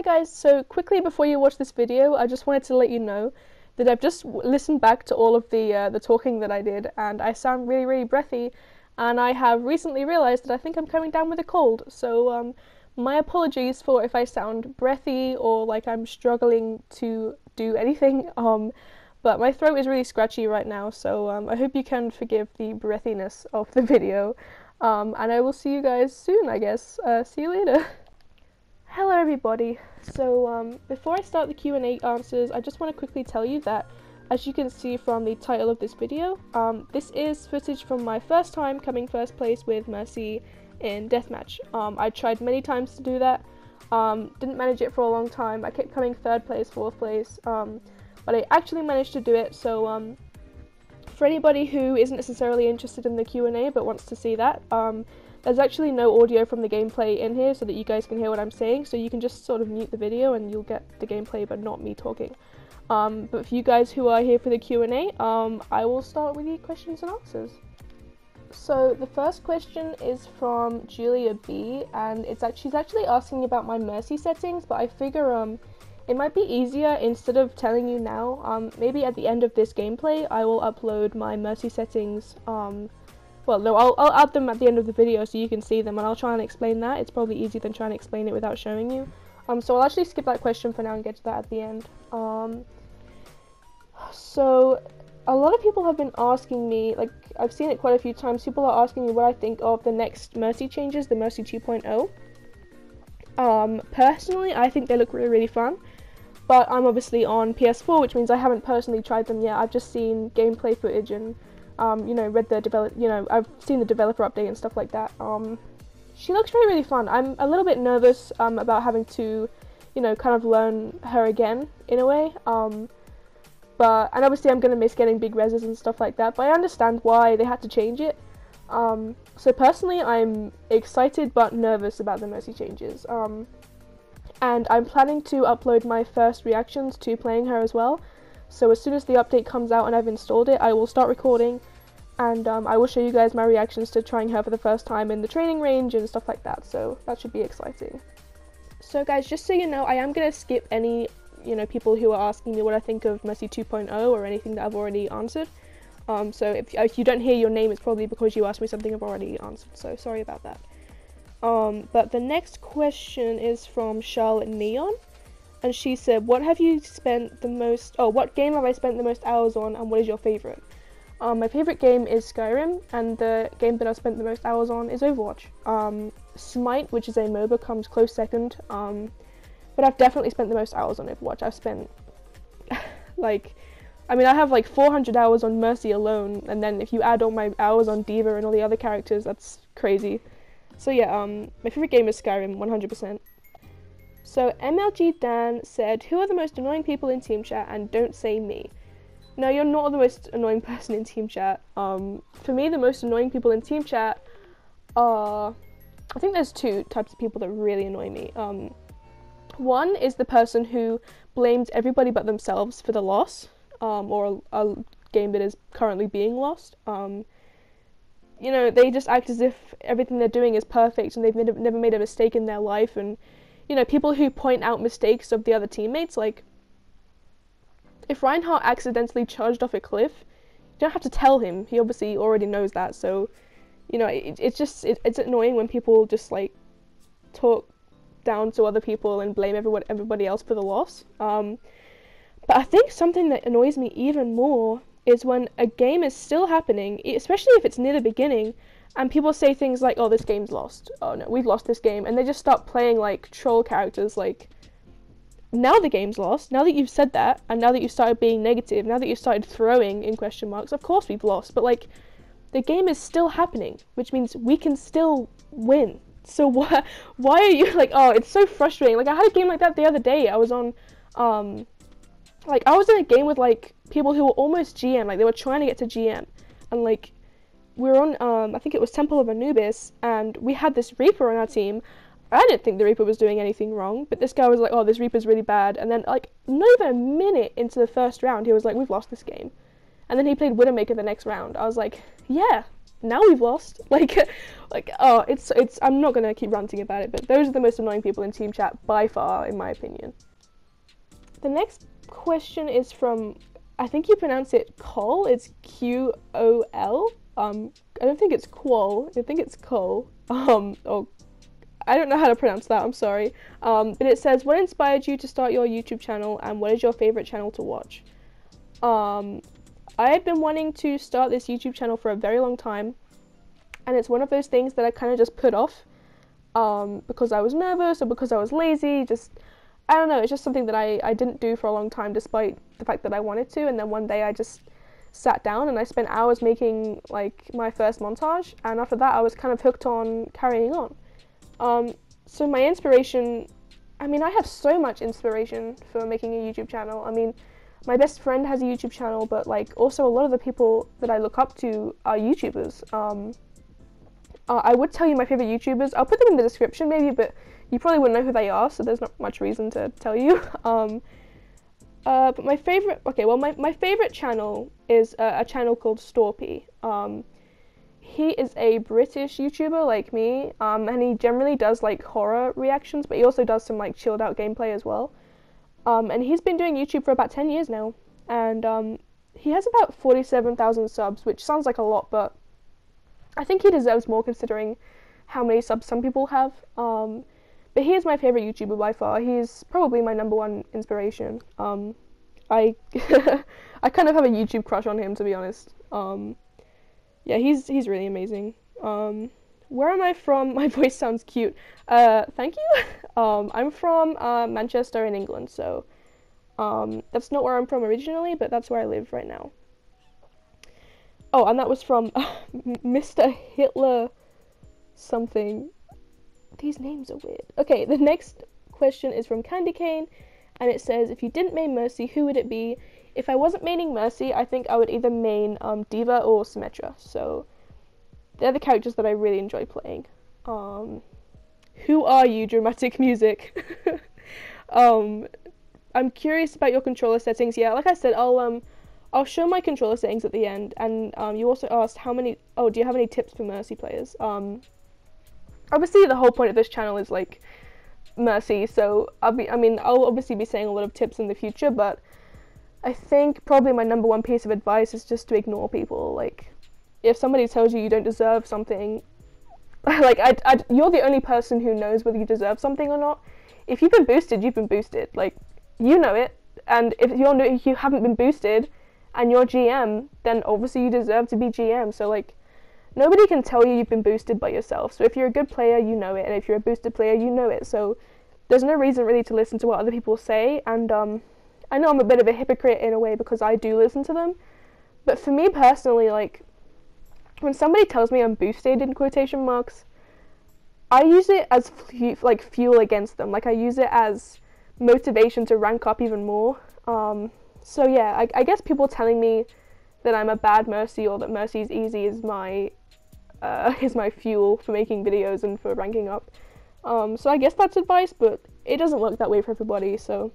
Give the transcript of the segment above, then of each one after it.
Hi guys, so quickly before you watch this video, I just wanted to let you know that I've just listened back to all of the talking that I did, and I sound really breathy, and I have recently realised that I think I'm coming down with a cold, so my apologies for if I sound breathy or like I'm struggling to do anything, but my throat is really scratchy right now, so I hope you can forgive the breathiness of the video, and I will see you guys soon, I guess. See you later. Hello everybody. So before I start the Q&A answers, I just want to quickly tell you that, as you can see from the title of this video, this is footage from my first time coming first place with Mercy in Deathmatch. I tried many times to do that, didn't manage it for a long time. I kept coming third place, fourth place, but I actually managed to do it, so for anybody who isn't necessarily interested in the Q&A but wants to see that, there's actually no audio from the gameplay in here so that you guys can hear what I'm saying, so you can just sort of mute the video and you'll get the gameplay but not me talking. But for you guys who are here for the Q&A, I will start with the questions and answers. So the first question is from Julia B, and she's actually asking about my Mercy settings, but I figure it might be easier, instead of telling you now, maybe at the end of this gameplay I will upload my Mercy settings. Well, no, I'll add them at the end of the video so you can see them, and I'll try and explain that. It's probably easier than trying to explain it without showing you. So I'll actually skip that question for now and get to that at the end. So a lot of people have been asking me, like, I've seen it quite a few times, people are asking me what I think of the next Mercy changes, the Mercy 2.0. Personally, I think they look really fun, but I'm obviously on PS4, which means I haven't personally tried them yet. I've just seen gameplay footage and I've seen the developer update and stuff like that. She looks really fun. I'm a little bit nervous about having to, kind of learn her again in a way. And obviously I'm gonna miss getting big reses and stuff like that. But I understand why they had to change it. So personally, I'm excited but nervous about the Mercy changes. And I'm planning to upload my first reactions to playing her as well. So as soon as the update comes out and I've installed it, I will start recording, and I will show you guys my reactions to trying her for the first time in the training range and stuff like that, so that should be exciting. So guys, just so you know, I am going to skip any, people who are asking me what I think of Mercy 2.0 or anything that I've already answered. So if you don't hear your name, it's probably because you asked me something I've already answered, so sorry about that. But the next question is from Charlotte Neon. And she said, what game have I spent the most hours on, and what is your favourite? My favourite game is Skyrim, and the game that I've spent the most hours on is Overwatch. Smite, which is a MOBA, comes close second, but I've definitely spent the most hours on Overwatch. I've spent, I have like 400 hours on Mercy alone, and then if you add all my hours on D.Va and all the other characters, that's crazy. So yeah, my favourite game is Skyrim, 100%. So MLG Dan said, who are the most annoying people in team chat, and don't say me. No, you're not the most annoying person in team chat. For me, the most annoying people in team chat are, I think there's two types of people that really annoy me. One is the person who blames everybody but themselves for the loss, or a game that is currently being lost. They just act as if everything they're doing is perfect and they've never made a mistake in their life, and people who point out mistakes of the other teammates, like, if Reinhardt accidentally charged off a cliff, you don't have to tell him, he obviously already knows that, so, it's annoying when people just, like, talk down to other people and blame everybody else for the loss. But I think something that annoys me even more is when a game is still happening, especially if it's near the beginning, and people say things like, oh, this game's lost, oh no, we've lost this game, and they just start playing like troll characters, like, now the game's lost, now that you've said that, and now that you've started being negative, now that you've started throwing in question marks, of course we've lost, but like, the game is still happening, which means we can still win. So why are you like, oh, it's so frustrating. Like, I had a game like that the other day. I was on, I was in a game with like people who were almost GM, like they were trying to get to GM, and like, we were on, I think it was Temple of Anubis, and we had this Reaper on our team. I didn't think the Reaper was doing anything wrong, but this guy was like, oh, this Reaper's really bad, and then, like, not even a minute into the first round, he was like, we've lost this game. And then he played Widowmaker the next round. I was like, yeah, now we've lost. Oh, it's, I'm not gonna keep ranting about it, but those are the most annoying people in team chat by far, in my opinion. The next question is from, I think you pronounce it Cole, it's Q-O-L. I don't think it's Quol, I think it's Cole. Or I don't know how to pronounce that, I'm sorry. But it says, what inspired you to start your YouTube channel, and what is your favorite channel to watch? I have been wanting to start this YouTube channel for a very long time, and it's one of those things that I kind of just put off, because I was nervous or because I was lazy. I don't know, it's just something that I didn't do for a long time despite the fact that I wanted to, and then one day I just sat down and I spent hours making like my first montage, and after that I was kind of hooked on carrying on. So my inspiration, I mean, I have so much inspiration for making a YouTube channel. I mean, my best friend has a YouTube channel, but like also a lot of the people that I look up to are YouTubers. I would tell you my favorite YouTubers. I'll put them in the description maybe, but you probably wouldn't know who they are, so there's not much reason to tell you. But my favorite, my favorite channel is a channel called Storpy. He is a British YouTuber like me, and he generally does like horror reactions, but he also does some like chilled out gameplay as well. And he's been doing YouTube for about 10 years now, and he has about 47,000 subs, which sounds like a lot, but I think he deserves more considering how many subs some people have. But he is my favorite YouTuber by far. He's probably my number one inspiration. I I kind of have a YouTube crush on him, to be honest. Yeah, he's really amazing. Where am I from? My voice sounds cute. Thank you. I'm from Manchester in England, so that's not where I'm from originally, but that's where I live right now. Oh, and that was from Mr. Hitler something. These names are weird. Okay, the next question is from Candy Cane, and it says, if you didn't main Mercy, who would it be? If I wasn't maining Mercy, I think I would either main Diva or Symmetra. So they're the characters that I really enjoy playing. Who are you, Dramatic Music? I'm curious about your controller settings. Yeah, like I said, I'll show my controller settings at the end. And you also asked do you have any tips for Mercy players? Obviously the whole point of this channel is like Mercy, so I'll obviously be saying a lot of tips in the future, but I think probably my number one piece of advice is just to ignore people. Like, if somebody tells you don't deserve something, like, you're the only person who knows whether you deserve something or not. If you've been boosted, you've been boosted. Like, you know it, and if you haven't been boosted and you're GM, then obviously you deserve to be GM. So like, nobody can tell you you've been boosted by yourself. So if you're a good player, you know it, and if you're a boosted player, you know it. So there's no reason really to listen to what other people say, and I know I'm a bit of a hypocrite in a way because I do listen to them, but for me personally, like, when somebody tells me I'm boosted in quotation marks, I use it as fuel against them. Like, I use it as motivation to rank up even more. So yeah, I guess people telling me that I'm a bad Mercy or that Mercy's easy is my fuel for making videos and for ranking up. So I guess that's advice, but it doesn't work that way for everybody, so.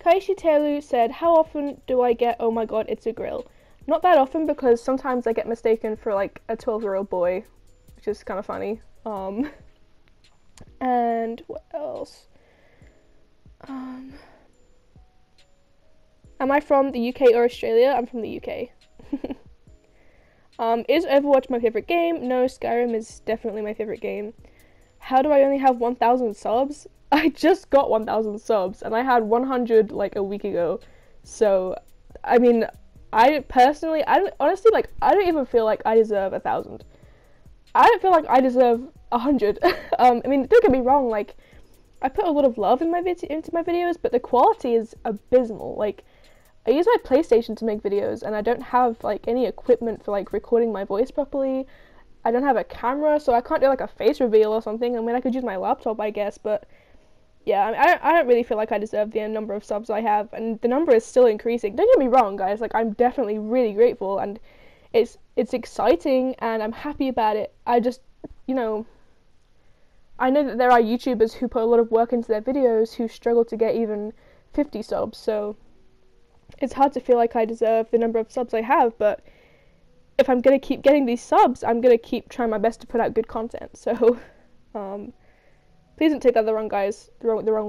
Kaishitelu said, how often do I get, oh my god, it's a grill? Not that often, because sometimes I get mistaken for like a 12-year-old boy, which is kind of funny. And what else? Am I from the UK or Australia? I'm from the UK. Is Overwatch my favourite game? No, Skyrim is definitely my favourite game. How do I only have 1,000 subs? I just got 1,000 subs, and I had 100 like a week ago. So, I mean, I don't even feel like I deserve 1,000. I don't feel like I deserve 100. I mean, don't get me wrong, like, I put a lot of love in into my videos, but the quality is abysmal. Like, I use my PlayStation to make videos, and I don't have like any equipment for like recording my voice properly. I don't have a camera, so I can't do like a face reveal or something. I mean, I could use my laptop, I guess, but yeah, I mean, I don't really feel like I deserve the number of subs I have, and the number is still increasing. Don't get me wrong, guys, like, I'm definitely really grateful, and it's exciting, and I'm happy about it. I just, you know, I know that there are YouTubers who put a lot of work into their videos who struggle to get even 50 subs, so it's hard to feel like I deserve the number of subs I have, but if I'm gonna keep getting these subs, I'm gonna keep trying my best to put out good content. So, please don't take that the wrong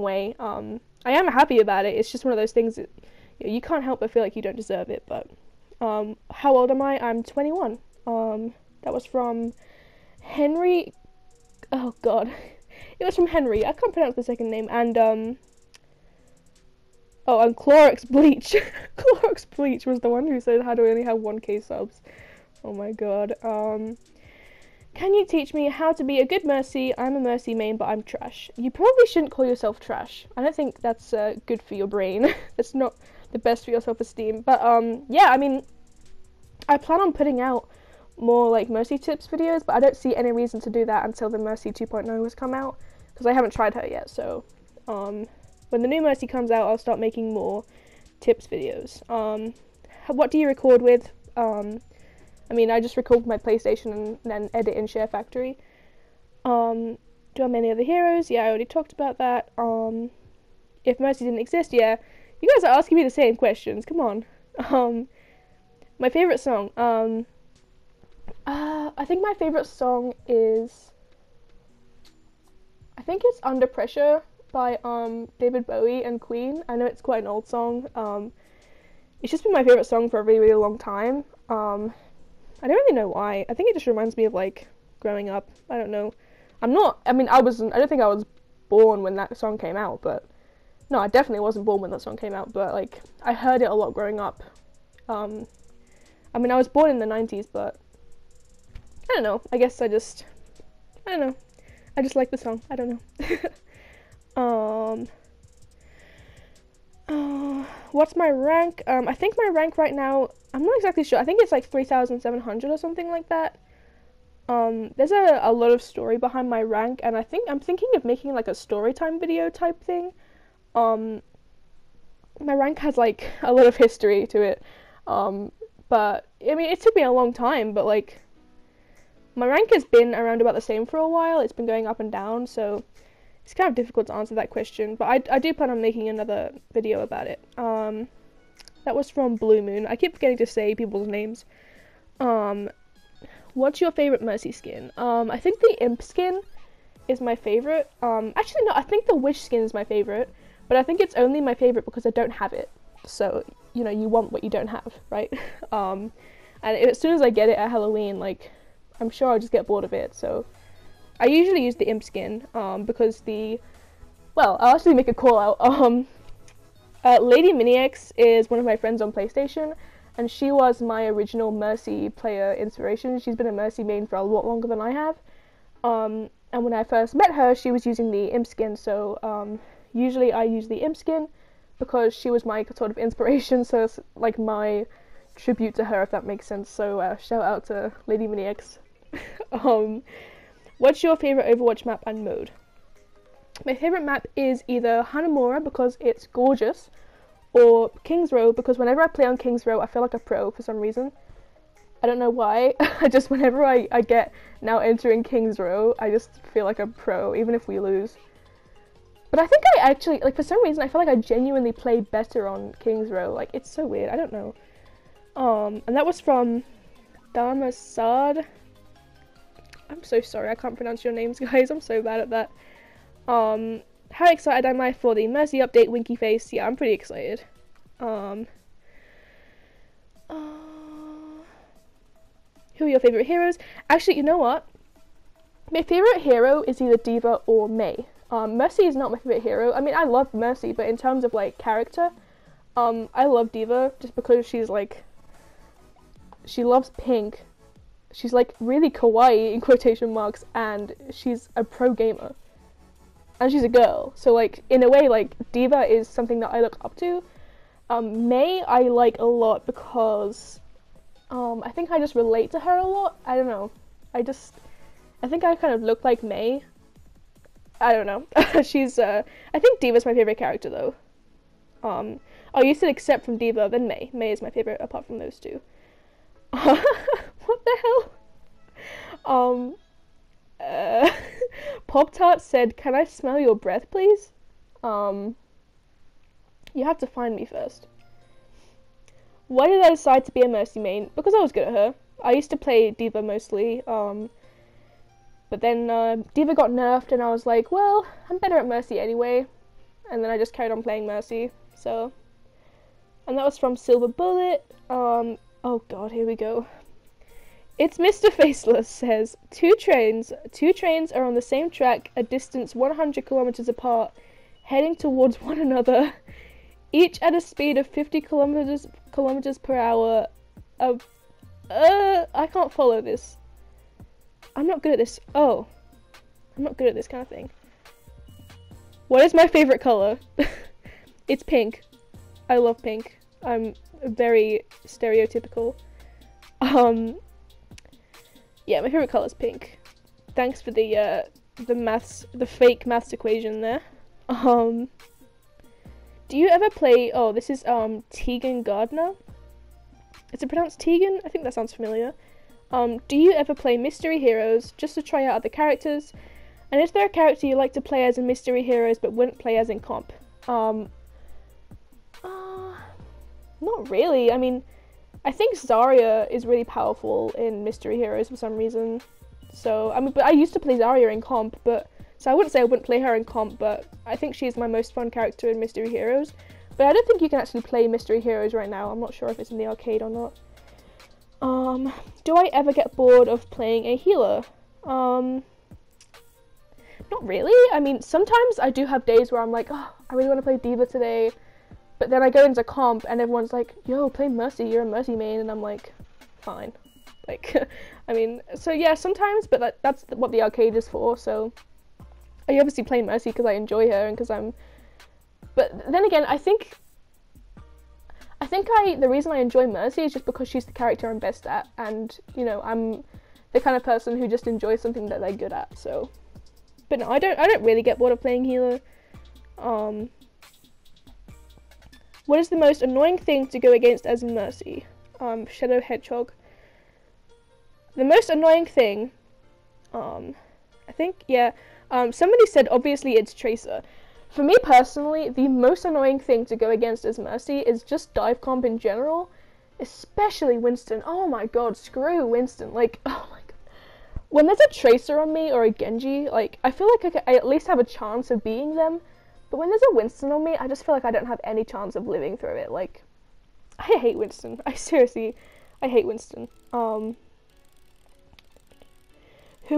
way. I am happy about it. It's just one of those things that you can't help but feel like you don't deserve it. But how old am I? I'm 21. That was from Henry. Oh God, it was from Henry. I can't pronounce the second name. And and Clorox Bleach. Clorox Bleach was the one who said, "How do I only have 1K subs?" Oh my God. Can you teach me how to be a good Mercy? I'm a Mercy main, but I'm trash. You probably shouldn't call yourself trash. I don't think that's good for your brain. It's not the best for your self-esteem. But yeah, I mean, I plan on putting out more like Mercy tips videos, but I don't see any reason to do that until the Mercy 2.0 has come out, because I haven't tried her yet. So when the new Mercy comes out, I'll start making more tips videos. What do you record with? I mean, I just record with my PlayStation and then edit in Share Factory. Do I have any other heroes? Yeah, I already talked about that. If Mercy didn't exist, yeah. You guys are asking me the same questions. Come on. My favorite song. I think my favorite song is, I think it's Under Pressure by David Bowie and Queen. I know it's quite an old song. It's just been my favorite song for a really, really long time. I don't really know why. I think it just reminds me of like growing up. I don't know. I don't think I was born when that song came out, but no, I definitely wasn't born when that song came out, but like I heard it a lot growing up. I mean, I was born in the 90s, but I don't know. I guess I don't know. I just like the song. I don't know. What's my rank? I think my rank right now, I'm not exactly sure. I think it's like 3,700 or something like that. There's a lot of story behind my rank, and I'm thinking of making like a story time video type thing. My rank has like a lot of history to it. But I mean, it took me a long time, but like my rank has been around about the same for a while. It's been going up and down, so it's kind of difficult to answer that question, but I do plan on making another video about it. That was from Blue Moon. I keep forgetting to say people's names. What's your favorite Mercy skin? I think the Imp skin is my favorite. Actually, no, I think the Witch skin is my favorite, but I think it's only my favorite because I don't have it. So, you know, you want what you don't have, right? And as soon as I get it at Halloween, like, I'm sure I'll just get bored of it, so I usually use the Imp skin, because I'll actually make a call out. Lady Minix is one of my friends on PlayStation, and she was my original Mercy player inspiration. She's been a Mercy main for a lot longer than I have. And when I first met her, she was using the Imp skin, so usually I use the Imp skin because she was my sort of inspiration, so it's like my tribute to her, if that makes sense. So shout out to Lady Minix. What's your favorite Overwatch map and mode? My favorite map is either Hanamura because it's gorgeous, or King's Row because whenever I play on King's Row I feel like a pro for some reason. I don't know why. Just whenever I get now entering King's Row, I just feel like a pro, even if we lose. But I think I actually, like, for some reason I feel like I genuinely play better on King's Row. Like, it's so weird, I don't know. And that was from Damasad. I'm so sorry, I can't pronounce your names, guys. I'm so bad at that. How excited am I for the Mercy update, Winky Face? Yeah, I'm pretty excited. Who are your favourite heroes? Actually, you know what? My favourite hero is either D.Va or Mei. Mercy is not my favourite hero. I mean, I love Mercy, but in terms of, like, character, I love D.Va just because she's, like, she loves pink. She's, like, really kawaii, in quotation marks, and she's a pro gamer. And she's a girl, so, like, in a way, like, D.Va is something that I look up to. Mei I like a lot because, I think I just relate to her a lot. I don't know. I think I kind of look like Mei. I don't know. I think D.Va's my favourite character, though. Oh, you said except from D.Va, then Mei. Mei is my favourite apart from those two. What the hell? Pop-Tart said, "Can I smell your breath, please?" You have to find me first. Why did I decide to be a Mercy main? Because I was good at her. I used to play Diva mostly, but then Diva got nerfed and I was like, well, I'm better at Mercy anyway, and then I just carried on playing Mercy, so. And that was from Silver Bullet. Oh god, here we go. It's Mr. Faceless says, two trains are on the same track, a distance 100 kilometers apart, heading towards one another, each at a speed of 50 kilometers per hour. I can't follow this. I'm not good at this. Oh. I'm not good at this kind of thing. What is my favorite color? It's pink. I love pink. I'm very stereotypical. Yeah, my favorite color is pink. Thanks for the fake maths equation there. Do you ever play, oh, this is, Tegan Gardner? Is it pronounced Tegan? I think that sounds familiar. Do you ever play Mystery Heroes just to try out other characters? And is there a character you like to play as in Mystery Heroes but wouldn't play as in comp? Not really. I mean, I think Zarya is really powerful in Mystery Heroes for some reason. So, I mean, but I used to play Zarya in comp, so I wouldn't say I wouldn't play her in comp, but I think she's my most fun character in Mystery Heroes. But I don't think you can actually play Mystery Heroes right now. I'm not sure if it's in the arcade or not. Do I ever get bored of playing a healer? Not really. I mean, sometimes I do have days where I'm like, oh, I really want to play Diva today. But then I go into comp and everyone's like, yo, play Mercy, you're a Mercy main. And I'm like, fine. Like, I mean, so yeah, sometimes, but that's what the arcade is for. So I obviously play Mercy because I enjoy her and because but then again, I think the reason I enjoy Mercy is just because she's the character I'm best at, and you know, I'm the kind of person who just enjoys something that they're good at. So, but no, I don't really get bored of playing healer. What is the most annoying thing to go against as Mercy? Shadow Hedgehog. The most annoying thing, I think, yeah. Somebody said obviously it's Tracer. For me personally, the most annoying thing to go against as Mercy is just dive comp in general, especially Winston. Oh my god, screw Winston. Like, oh my god. When there's a Tracer on me or a Genji, like, I feel like I at least have a chance of beating them, but when there's a Winston on me, I just feel like I don't have any chance of living through it. Like, I hate Winston. I hate Winston. Who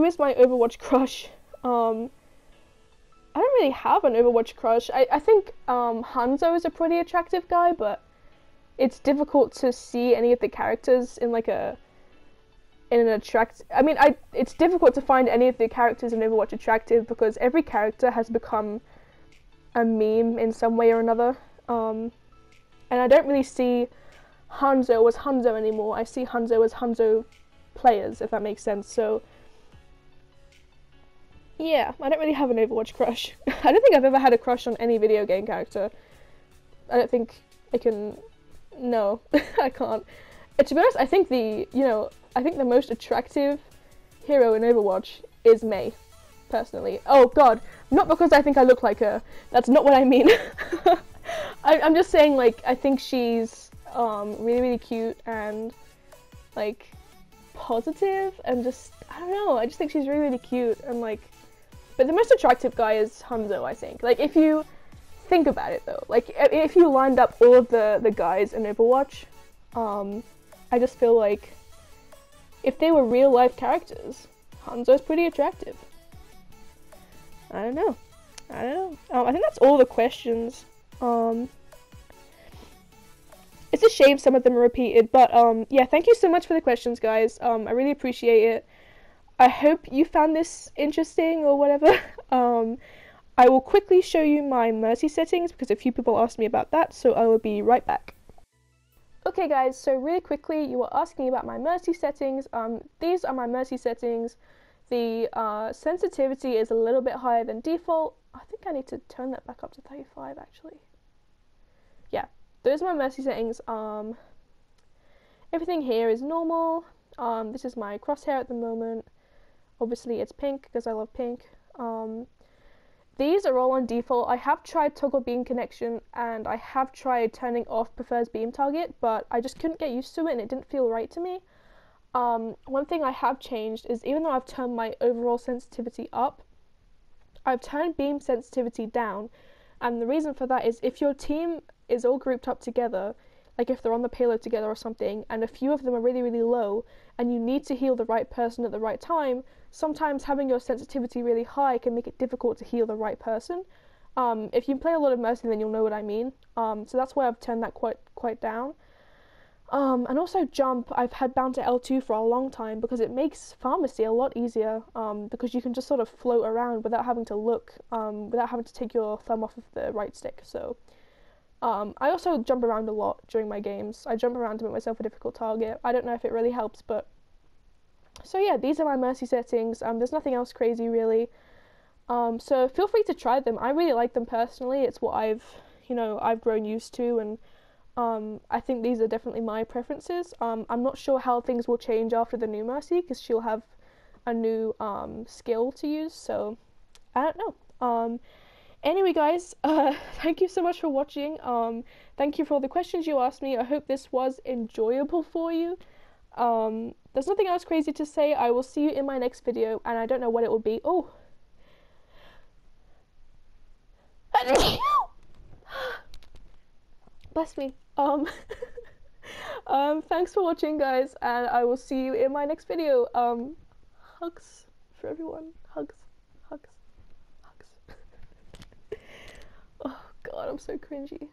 is my Overwatch crush? I don't really have an Overwatch crush. I think Hanzo is a pretty attractive guy, but it's difficult to see any of the characters in like it's difficult to find any of the characters in Overwatch attractive because every character has become a meme in some way or another. And I don't really see Hanzo as Hanzo anymore. I see Hanzo as Hanzo players, if that makes sense. So yeah, I don't really have an Overwatch crush. I don't think I've ever had a crush on any video game character. I don't think I can... No, I can't. To be honest, I think the most attractive hero in Overwatch is Mei, personally. Oh god, not because I think I look like her. That's not what I mean. I'm just saying, like, I think she's really, really cute and, like, positive and just, I don't know, I just think she's really, really cute and, like, but the most attractive guy is Hanzo, I think. Like, if you think about it, though, like, if you lined up all of the guys in Overwatch, I just feel like if they were real-life characters, Hanzo's pretty attractive. I don't know. I think that's all the questions. It's a shame some of them are repeated, but yeah, thank you so much for the questions, guys. I really appreciate it. I hope you found this interesting or whatever. I will quickly show you my Mercy settings because a few people asked me about that, so I will be right back. Okay guys, so really quickly, you were asking about my Mercy settings. These are my Mercy settings. The sensitivity is a little bit higher than default. I think I need to turn that back up to 35 actually. Yeah, those are my Mercy settings. Everything here is normal. This is my crosshair at the moment. Obviously it's pink because I love pink. These are all on default. I have tried toggle beam connection and I have tried turning off prefers beam target, but I just couldn't get used to it and it didn't feel right to me. One thing I have changed is, even though I've turned my overall sensitivity up, I've turned beam sensitivity down. And the reason for that is, if your team is all grouped up together, like if they're on the payload together or something, and a few of them are really, really low, and you need to heal the right person at the right time, sometimes having your sensitivity really high can make it difficult to heal the right person. If you play a lot of Mercy, then you'll know what I mean. So that's why I've turned that quite down. And also jump, I've had bound to L2 for a long time, because it makes pharmacy a lot easier, because you can just sort of float around without having to look, without having to take your thumb off of the right stick. So I also jump around a lot during my games. I jump around to make myself a difficult target. I don't know if it really helps, but... So yeah, these are my Mercy settings. There's nothing else crazy, really. So feel free to try them. I really like them personally. It's what I've grown used to, and I think these are definitely my preferences. I'm not sure how things will change after the new Mercy, because she'll have a new skill to use, so I don't know. Anyway, guys, thank you so much for watching. Thank you for all the questions you asked me. I hope this was enjoyable for you. There's nothing else crazy to say. I will see you in my next video, and I don't know what it will be. Oh! Bless me. Thanks for watching, guys, and I will see you in my next video. Hugs for everyone. Hugs. Hugs. Hugs. Oh god, I'm so cringy.